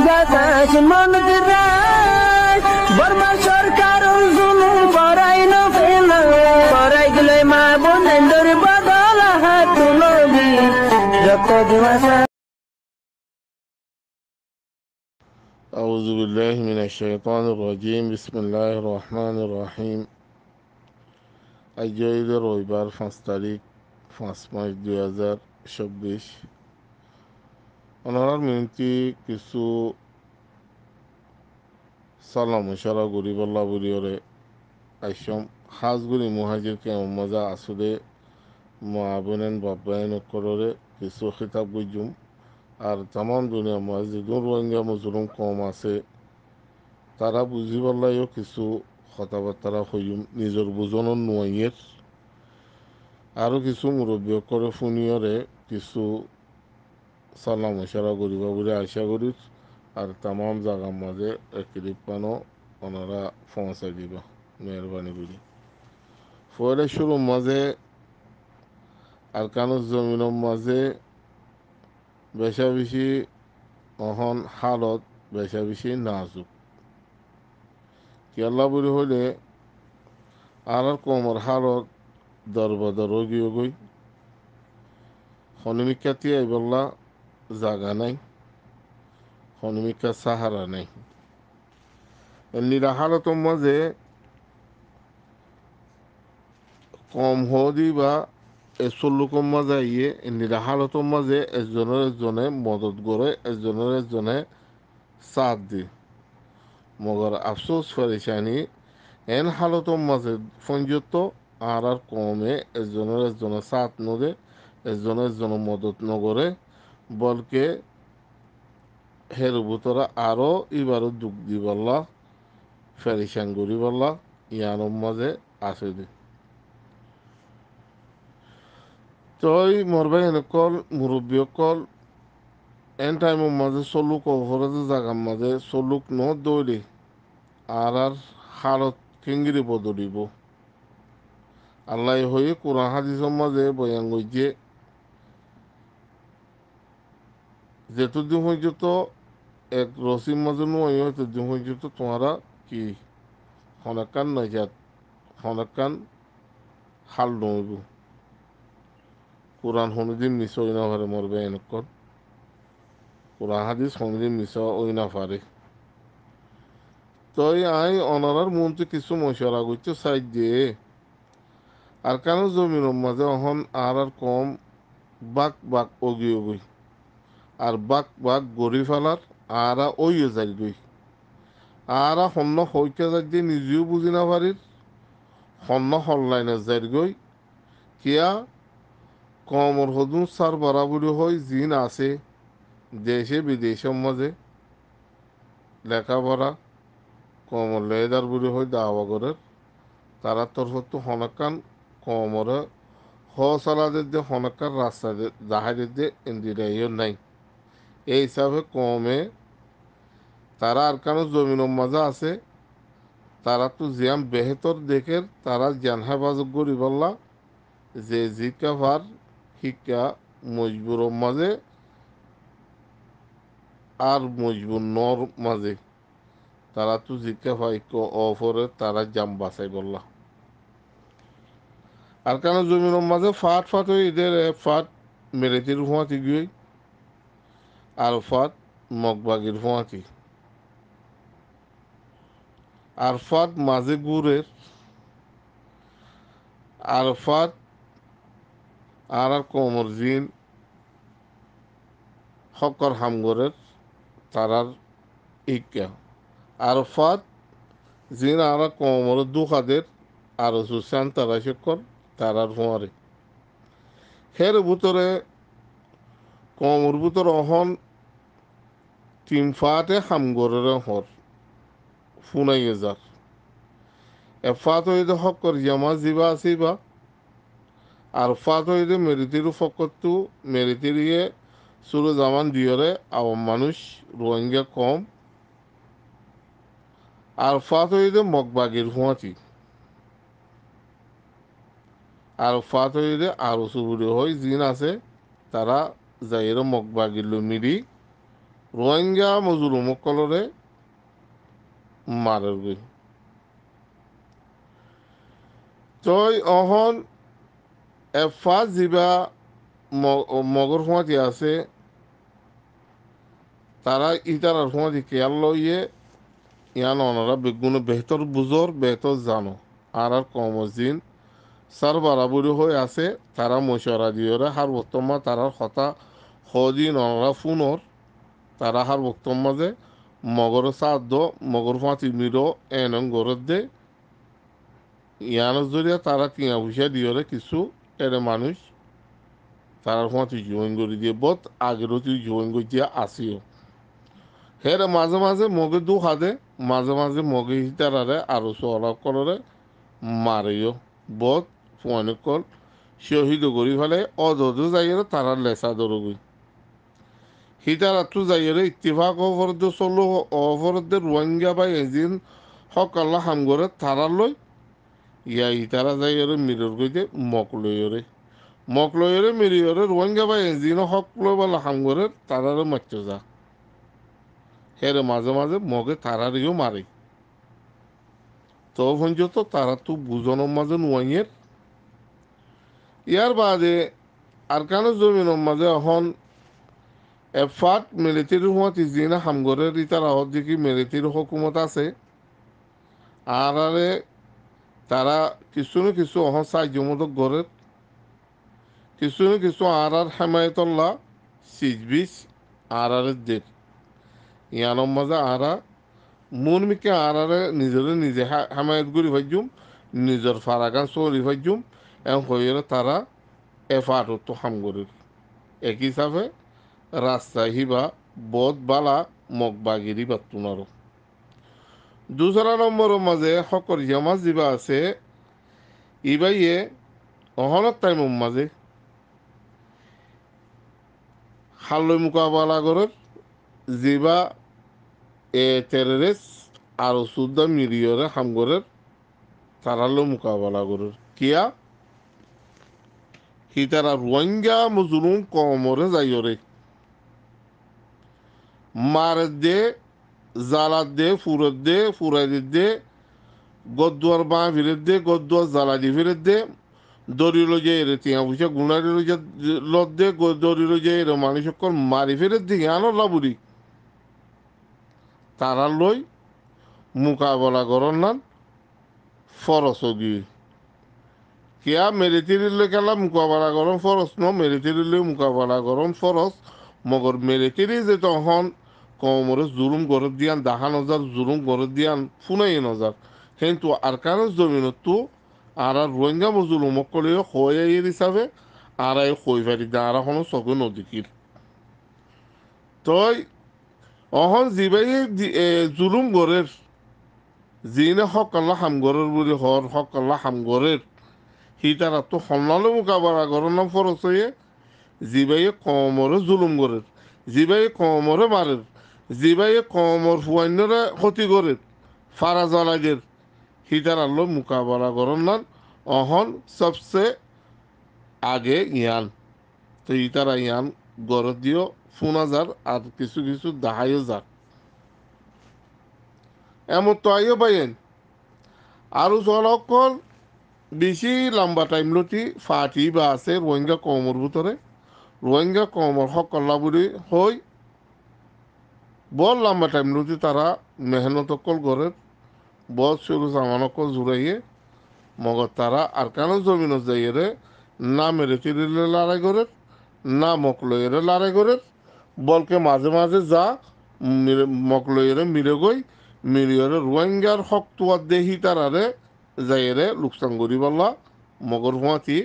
বাতাস মন দিরাই বর্মা সরকার জুলুম করাই না ফেলা করাই গেলে মা বোনের বদল হাত তুলবি রক্ত দিবসা أعوذ بالله من الشيطان الرجيم بسم الله الرحمن الرحيم আজ রবিবার 5 তারিখ 5 মার্চ 2026 অনারার মিনিটটি কিছু সালাম ইশারা গরিবাল্লা বুড়িওরে আইসম হাজগুড়ি মুহাজির কে মজা আসুদে মা বোনেন বাবায়ন কররে কিছু খিতাব বুঝুম আর তাম দুনিয়া মসজিদুর রোহিঙ্গা মুসলিম কম আছে তারা বুঝিবাল্লাইও কিছু কথাবার্তা হইম নিজের বুঝনের নোয়াইয়ের আরও কিছু মুরব্বী করে ফুনিয়রে কিছু সালাম ইশারা করিবা বলে আশা করি আর তাম জায়গার মাঝে একরিপানো ওনারা পৌঁছাই দিবা মেহরবানি করি ফয়ের শুরুর মাঝে আর কানুর জমিনের মাঝে বেশা বেশি অহন হালত বেশা বেশি নাজুক কেল্লা বলি হইলে আর কমর হালত দরবদর গিয়ে গই হনুমিকা তিয়াই বললা জাগা নাই হনুমিকা সাহারা নাই এমনিরা হালতের মাঝে কম হদি বা এসল্লুকর মাঝে ইয়ে এমনিরা হালতের মাঝে একজনে মদত করে একজনে সাথ দিয়ে মগর আফসোস ফেরেশানি এন হালতের মাঝে ফঞ্জত আর কমে একজনে সাথ নদে একজনে মদত নগরে বলকে হের ভিতরে আরও এবারও দুঃখ দিবাল্লা ফেরিসান গরিবাল্লা ইয়ানোর মাঝে আছে দি তই মরবে এনেকল মুরব্বী অকল এন টাইমের মাঝে চলুক অহরজে জাগার মাঝে চলুক ন দৌড়ি আর হালত কেঙ্গিরি বদলিব আল্লাহ হয়ে কোরআন হাদিসের মাঝে বয়ান গইছে যেতদিন পর্যন্ত এক রসির মাঝে নয় ততদিন পর্যন্ত তোমারা কি হনাকান নাজাত হনাকান হাল নইব কোরআন হনুদিন মিস ওই না পারে মরবে এনেকর কোরআন হাদিস হনুদিন মিস ওই না পারে তই আই অনারার মন্ত্রী কিছু মশলা করছে সাইড দিয়ে আর কেন জমিনের মাঝে অহন আর কম বাক অগি অগি আর বাক গড়ি ফেলার আর ওইও যাই গই আর সন্ন হইতে যাই দিয়ে নিজেও বুঝি না পারির সন্ন হনলাইনে যাই গই কিয়া কমর হদুন সার বরাবরি হই জিন আছে দেশে বিদেশের মাঝে লেখাপড়া কমর লেদার বুড়ি হই দাওয়াগরের তারা তরফত হনাকান কমরে হসালাদের দিয়ে হনাকার রাস্তা জাহাজের দিয়ে ইন্দিরাইও নাই এই হিসাবে কমে তারা আর কেন জমিনের মাঝে আছে তারা তো জিয়াম বেহেতর দেখে তারা জ্ঞান হেফাজত করি বললা যে জিকা ভার শিক্ষা মজবুরের মাঝে আর মজবুর নর মাঝে তারা তো জিকা ভাইক অফরে তারা জাম বাঁচাই বললা আর কেন জমিনের মাঝে ফাট হয়ে এদের ফাট মেরেতির হুঁয়াতি গিয়ে আর ফাট মগবাগির হুঁয়াতি আর ফাট মাঝে গুড়ের আর ফাট আর কমর জিন হকর হামগরের তারার ইকা আর ফাট জিন আর কমর দুখাদের আর সুশান তারা শেখর তারার হুঁয়ারে হের ভিতরে কমর ভিতরে অহন তিন ফাটে হামগরের হর ফুনাইয়ে যার এফাত হইতে হকর জামা জিবা আসিবা আর ফাত হইতে মেরিতির ফকতু মেরিতিরিয়ে সুরু জামান দিয়রে আওয়াম মানুষ রোহিঙ্গা কম আর ফাত হইতে মগবাগির হুঁয়াতি আর ফাত হইতে আরো সুবুরি হই জিন আছে তারা যাইয়ের মগবাগির মিরি রোহিঙ্গা মজুলুমকলরে মারের গই তই অহন এফা যিবা মগর সমাধি আছে তারা ইতারার সমাধি কেয়ার লইয়ে ইয়ান অনারা বেগুনে বেহতর বুজর বেহতর জানো আর কমজিন সার বারাবুরি হয়ে আছে তারা মশারা দিয়ে হার বর্তমান তারার হতা হদিন অনারা ফুনর তারা হার বক্তব্য মাঝে মগর সাধ্য মগর ফাঁচি মিরো এনং গরত দে ইয়ানোর জরিয়া তারা টিয়া ভুষা দিয়ে কিছু এর মানুষ তারার ফাঁচি জয়েন করে দিয়ে বত আগেরও তুই জয়েন করে দিয়া আসিও হেরে মাঝে মাঝে মগে দু হাদে মাঝে মাঝে মগে হিতারারে আরো সলাপ করে মারেও বত ফোয়ানে কল শহীদ করি ফেলে অদদ যাইয়ে তারা লেসা দরগুই হিতারাত্রু যাইয়ে ইত্তিফাক অফরদ চলো অফরদের রোহিঙ্গা বা এজিন হকাল্লা হামগরে তারা লই ইয়া ইতারা যাইয়ে মিরর গইতে মকলইরে মিরিয়রে রোহিঙ্গা বা এজিন হক লই বলা হামগরে তারারে মারতে যা হেরে মাঝে মাঝে মগে তারারিও মারে তো পর্যন্ত তারা তো বুঝনের মাঝে নোয়াইয়ের ইয়ার বাদে আর কেন জমিনের মাঝে এখন এফাত মিলিটারি হুমাত ইজিনা হামগরের ইতার আহত দেখি মিলিটারি হকুমত আছে আর আরে তারা কিছু না কিছু অহন সাহায্য মতো গড়ের কিছু না কিছু আর হেমায়তল্লাহ সিজবিস আর দের ইয়ানোর মাঝে মন মিকে আরে নিজে হেমায়ত করি ভাজ্যুম নিজের ফারাগান চলি ভাজ্যুম এবং হয়ে তারা এফাত তো হামগরের এক হিসাবে রাজশাহী বা বোধ বালা মগবাগিরি বাতুনারো দুসরা নম্বরের মাঝে হকর জামাজ যিবা আছে ইবাইয়ে অহনত টাইমের মাঝে হাল্লই মোকাবেলা করে যিবা টেররিস্ট আর সুদ্দা মিরিয়রে হামগরের তারালো মোকাবেলা করে কিয়া হিতারা রোহিঙ্গা মজুলুম কমরে যাইরে মারে দে জালাদ দে ফুরাই দে গদ্দুয়ার বাঁ ফিরে দে গদ্দুয়ার জালাদি ফিরে দে দরিল যে এরে তিয়া বুঝে গুণারিল যে লত দে দরিল যে এরে মানুষ সকল মারি ফিরে দি আনো লাবুরি তারা লই মোকাবেলা করন না ফরস গিয়ে কিয়া মিলিটারিলে খেলা মোকাবেলা করন ফরস ন মিলিটারিলে মোকাবেলা করন ফরস মগর মিলিটারি যে তখন কমরে জুলুম করে দিয়ান দাহা নজার জুলুম করে দিয়ান ফুনাই নজার কিন্তু আর কারণ জমিনতো আর রোহিঙ্গা মজুলুম কলেও হয়ে হিসাবে আর হই পারি দা আর কোনো চকে নদীকির তই অহন যিবাই জুলুম গড়ের যিনে হকাল্লা হামগরের বুলি হর হকাল্লা হামগরের সি তারা তো সন্নালে মোকাবেলা করার নাম ফরস হয়ে যিবাই কমরে জুলুম গড়ের যিবাই কমরে মারের যিবাই কমর ফুয়াইনরে ক্ষতি গড়ের ফারা জ্বালাগের সি তারা মোকাবেলা করার নাম অহন সবচেয়ে আগে ইয়ান তো ইতারা ইয়ান গড় দিও শোনা যার আর কিছু কিছু দাহাইও যাক এমন তো আইও পাইয়েন আরও জলকল বেশি লম্বা টাইম লতি ফাটি বা আছে রোহিঙ্গা কমর ভিতরে রোহিঙ্গা কমর সকল্লা বুলি হই বৰ লম্বা টাইম লতি তারা মেহনত কল করে বল শুরু জামানকল জুড়াইয়ে মগর তারা আর কেন জমিনত যাইয়ে না মেরে তিরিলে লড়াই করে না মকলইয়ের লড়াই করে বলকে মাঝে মাঝে যা মকলইয়ের মিরে গই মিরিয়রে রোহিঙ্গার হক তোয়ার দেহি তারারে যাইয়ে লোকসান করি বললা মগর ফুঁয়াতি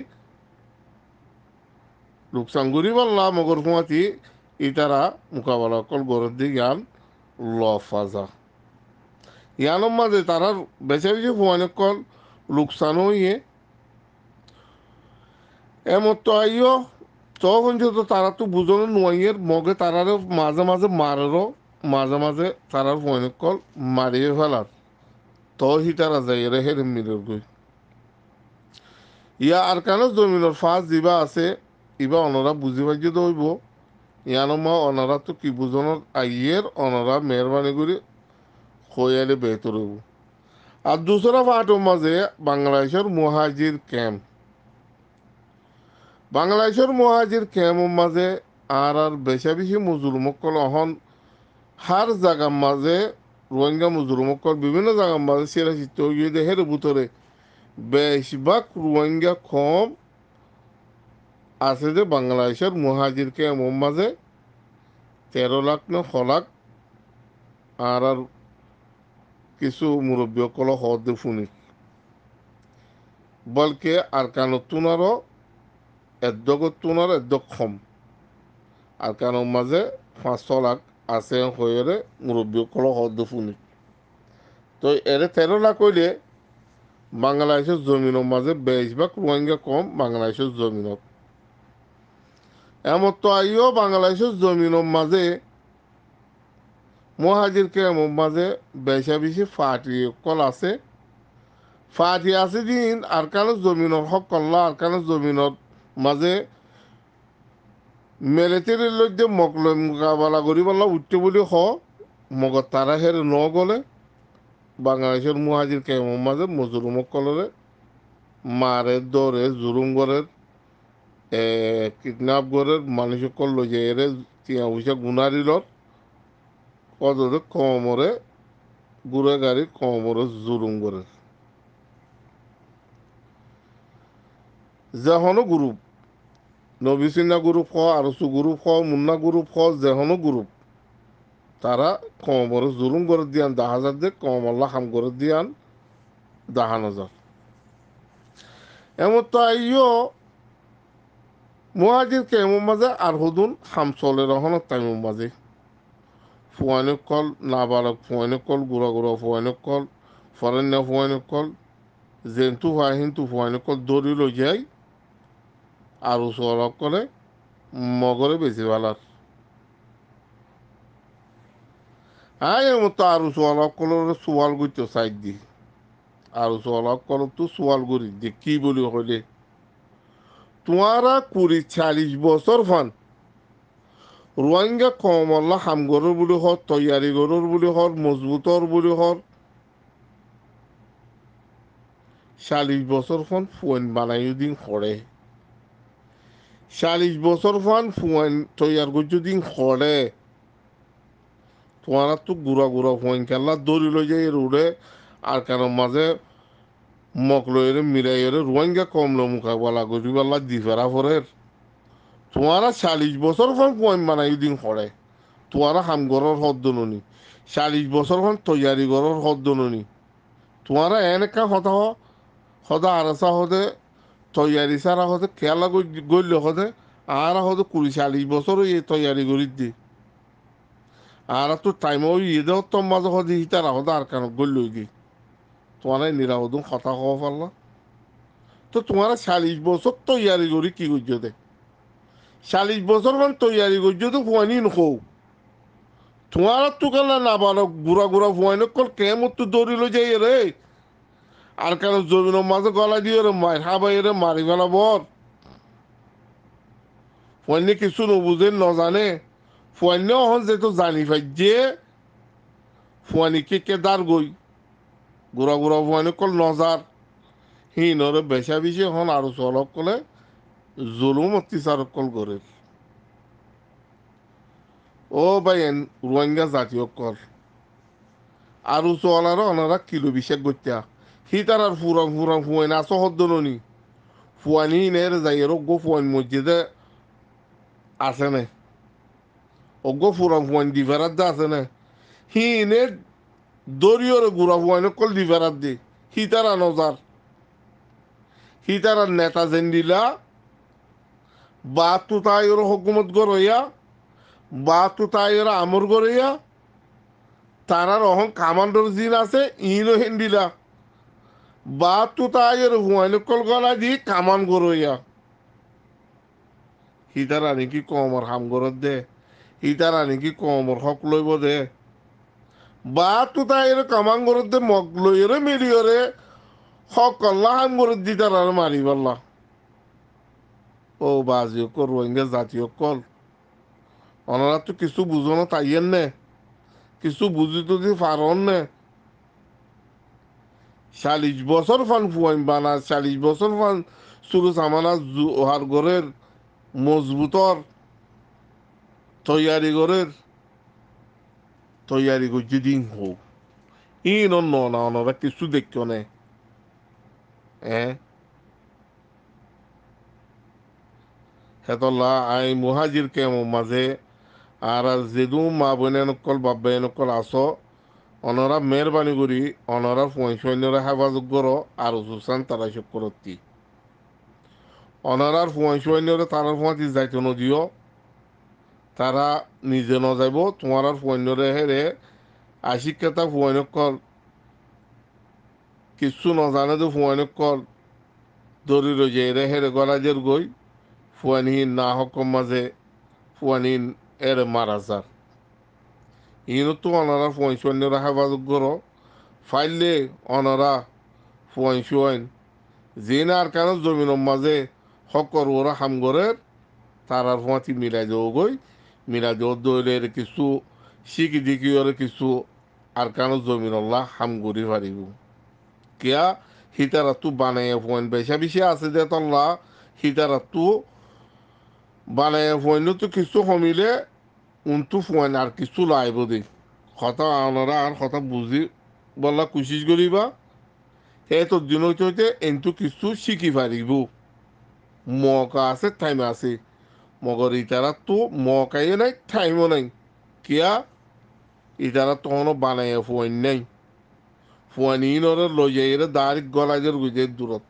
লোকসান করি বললা মগর ফুঁয়াতি ইতারা মোকাবেলা কল গড়ের দিকে জ্ঞান লফাজা ইয়ানোর মাঝে তারার বেছে বেছে ফুয়ানে কল লোকসান হইয়ে এমতো আইও তখন যেহেতু তারা তো বুঝলো নোয়াইয়ের মগে তারারও মাঝে মাঝে মারেরও মাঝে মাঝে তারার ফুয়ানে কল মারিয়ে ফেলার তো হি তারা যাই রে হেরে মিলের গই ইয়া আর কেন জমিনের ফাঁস যিবা আছে ইবা অনরা বুঝি পাইছে তো হইব ইয়ানমা অনারা তো কি বুঝনের আইয়ের অনারা মেহরবানি করে হইয়ালে বেহতর হইব। আর দুসরা ফাটোর মাঝে বাংলাদেশের মুহাজির ক্যাম্প, বাংলাদেশের মুহাজির ক্যাম্পের মাঝে আর বেশা বেশি মুজুরমকল অহন হার জায়গার মাঝে রোহিঙ্গা মুজুরমকল বিভিন্ন জায়গার মাঝে সেরা চিত্ত হয়ে দেহের ভিতরে বেশিরভাগ রোহিঙ্গা কম আছে যে বাংলাদেশের মুহাজির ক্যাম্পের মাঝে 13 লাখ না খলাক আর কিছু মুরব্বী কল হদ ফুনি বলকে আর কানতুনারও এদ্যগতুনার এদ্য কম আর কানোর মাঝে 500 লাখ আছে হয়ে মুরব্বী কল হদ ফুনি। তো এর 13 লাখ হইলে বাংলাদেশের জমিনের মাঝে বেশিরভাগ রোহিঙ্গা কম বাংলাদেশের জমিনত এমন তো আইও বাংলাদেশের জমিনের মাঝে মহাজির কেমন মাঝে বেশা বেশি ফাটি কল আছে। ফাটি আছে দিন আর কান জমিনের হক কল্লা আর কান জমিনের মাঝে মিলিটারির লইতে মকল মোকাবেলা করি বললা উঠতে বলি হ মগর তারা হের ন গলে বাংলাদেশের মুহাজির কেমন মাঝে মজুর মকলরে মারে দরে জুরুম গরের কিডন্যাপ গরের মানুষ কল লই যে এরে টিয়া পয়সা গুনারিলত কত কমরে গুড়ে গাড়ি কমরে জুরুম গরের যেহনো গ্রুপ নবিসিনা গ্রুপ হ আরসু গ্রুপ হ মুন্না গ্রুপ হ যেহনো গ্রুপ তারা কমরে জুলুম করে দিয়ান 10,000 দিয়ে কম আল্লাহ হাম করে দিয়ান 10,000 এমন তো আইও মুহাজির কেমন মাঝে আর হুদুন হাম চলে রহন টাইমের মাঝে ফুয়ানো কল নাবালক ফুয়ানো কল গুড়া গুড়া ফুয়ানো কল ফরেন ফুয়ানো কল জেন্তু হয় হিন্তু ফুয়ানো কল দৌড়ি লই যাই আর সলক করে মগরে বেশি ভালার হ্যাঁ এর মতো আর সলক কলর সোয়াল গুইতো সাইড দি আর সলক কল তো সোয়াল গুড়ি যে কি বলি হইলে তোমারা 40-40 বছর ফান রোহিঙ্গা কমল্লা হামগরর বুলি হর তৈয়ারি গরুর বুলি হর মজবুতর বুলি হর 40 বছর ফান ফুয়েন বানাই দিন হরে 40 বছর ফান ফুয়েন তৈয়ার করছো দিন হরে তোমারা তো গুড়া গুড়া ফুয়েন খেলা দৌড়ি লই যায় রোডে আর কেন মাঝে মকলইরে মিরাইরে রোহিঙ্গা কমলো মোকাবেলা করি বেলা দিফেরা ফরের তোমারা 40 বছর ফান ফুয়েন বানাই দিন হরে তোমারা হামগরর হদ্দ ননি 40 বছর খন তৈয়ারি গরর হদ্দ ননি তোমারা এনেকা হতা হদা আরসা হদে তৈয়ারি সারা হদে খেলা গইলে হদে আর হদে 40-40 বছর এই তৈয়ারি করি দি আর তো টাইম ওই ঈদে তোর মাঝে হদে হিতারা হদে আর কেন গইল গি তোমার নিরাপদ কথা কওয়া পারলা তো তোমারা 40 বছর তৈয়ারি করি কি করছো দে 40 বছর খন তৈয়ারি করছো তো ফুয়ানি নখৌ তোমার তো কেন না বানো গুড়া গুড়া ফুয়াইন কল কেমন তো দৌড়ি লই যাই রে আর কেন জমিনের মাঝে গলা দিয়ে রে মার হাবাই রে মারি ফেলা বর ফুয়াইনে কিছু নবুঝে নজানে ফুয়াইনে অহন যেহেতু জানি ফাই যে ফুয়ানি কে দার গই গুড়া গুড়া ফুয়াইনে কল নজার হিনরে বেশা বেশি হন আরো চলক কলে জুলুম অত্যাচার কল করে ও ভাই রোহিঙ্গা জাতীয় কল আরো চলার অনারা কিলো বিশেষ গত্যা হি তার আর ফুরান ফুরান ফুয়াইন আসো হদ্দনি ফুয়ানি নের যাই গো ফুয়াইন মসজিদে আছে না অজ্ঞ ফুরান ফুয়াইন দিফারাত দা আছে না হি নে দরিয়র গুড়া ফুয়াইন কল দিফারাত দি হি তারা নজার হি তারা নেতা যেন দিলা বা তু তাইর হকুমত গরইয়া বা তু তাইর আমর গরইয়া তারার অহং কামান্ডর জিন আছে ইনো হেন্দিলা বা তু তাইর হুয়াইন কল গলা দি কামান গরইয়া হিতারা নাকি কমর হাম গরত দে হিতারা নাকি কমর হক লইব দে বা তু তাইর কামান গরত দে মগ লইরে মিলিয়রে হক কল্লা হাম গরত দি তারার মারি বললা ও বাজিও কর রোহিঙ্গা জাতীয় কল ওনারা তো কিছু বুঝনো তাইয়েন নে, কিছু বুঝি টুজি পারন নে। 40 বছর ফান ফুয়াইন বানা, 40 বছর ফান শুরু সামানা ওহার ঘরের মজবুতর তৈয়ারি করছে দিন হোক ইন না ওনারা কিছু দেখো নে। হ্যাঁ, হেতল্লা আই মুহাজির কেমন মাঝে আর যেদু মা বোনে নকল বাবা নকল আসো, অনরা মেহরবানি করি অনরা সৈন্যরা হেফাজত করো আর সুসান তারা সব করতি অনারার সৈন্যরা তারার ফুঁয়াতি যাইতে নদিও, তারা নিজে ন যাইব তোমার আর সৈন্যরে হেরে আশিক্ষেতা ফুয়াইনকল কিছু নজানে তো ফুয়াইনকল দরি রয়ে এরে হেরে গলাজের গই ফুয়ানিহীন না হকম মাঝে ফুয়ানিহীন এরে মারা যার ইনো তো অনারা সৈন্যরা হেফাজত করো ফাইলে অনারা ফুয়াইন যে না আর কেন জমিনের মাঝে হকর ওরা হামগরের তারার ফাঁতি মিলাই দেও গই মিলাই দেও দৈলের কিছু শিখি দিকি ওর কিছু আর কেন জমিন আল্লাহ হাম গরি পারিব কিয়া হিতারা তু বানাইয়া ফোন বেশা বেশি আছে যে তল্লা হিতারা তু বানাইয়া ফোন তো কিছু কমিলে উনতু ফোন আর কিছু লাইব দে কথা আনারা আর কথা বুঝি বললা কুচিস করিবা সেই তোর দিন হইতে হইতে এন্তু কিছু শিখি পারিব মকা আছে টাইম আছে মগর ইতারা তো মকাইও নাই টাইমও নাই কিয়া ইতারা তখনও বানাইয়া ফুয়াইন নাই ফুয়ানি নরে লই যাই এর দাঁড়ি গলাজের গুজে দূরত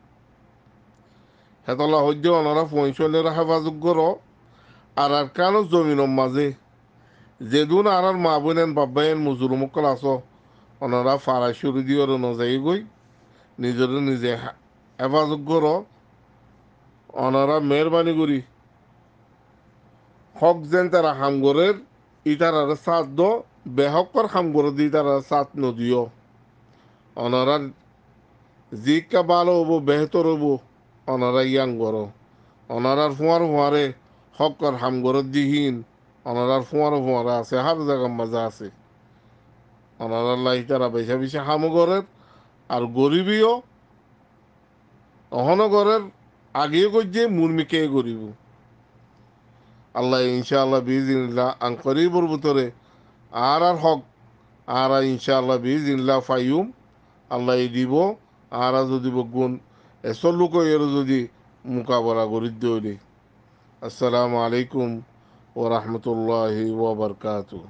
হেতলা হইতে ওনারা ফুয়াইনের হেফাজত করো আর কেন জমিনের মাঝে যেদুন আর মা বোনেন বাবাইন মজুর মক্কল আসো ওনারা ফাড়াই সরি দিয়ে নজাই গই নিজের নিজে হেফাজত করো ওনারা মেহরবানি করি হক যেন তারা হামগরের ইতারার সাথ দো বেহকর হামগর দি তারা সাথ নদিও ওনারা জিকা ভালো হবো বেহতর হবো ওনারা ইয়াং গরো ওনারার ফুয়ারে হকর হামগর দিহীন ওনারার ফুয়ারে আছে হার জায়গার মাঝে আছে ওনারা লাই তারা বেশা বেশি হামগরের আর গরিবীও অহনগরের আগেও করছে মুরমিকে গরিব আল্লাহ ইনশাআল্লাহ বিজিনিল্লাহ আন করিবর ভিতরে আর হক আর ইনশাআল্লাহ বিজিনিল্লাহ ফাইয়ুম আল্লাহ দিব আর যদি বগুন এসব লোক এর যদি মোকাবেলা করি দিই। আসসালামু আলাইকুম ও রহমতুল্লাহি ওয়া বারাকাতুহু।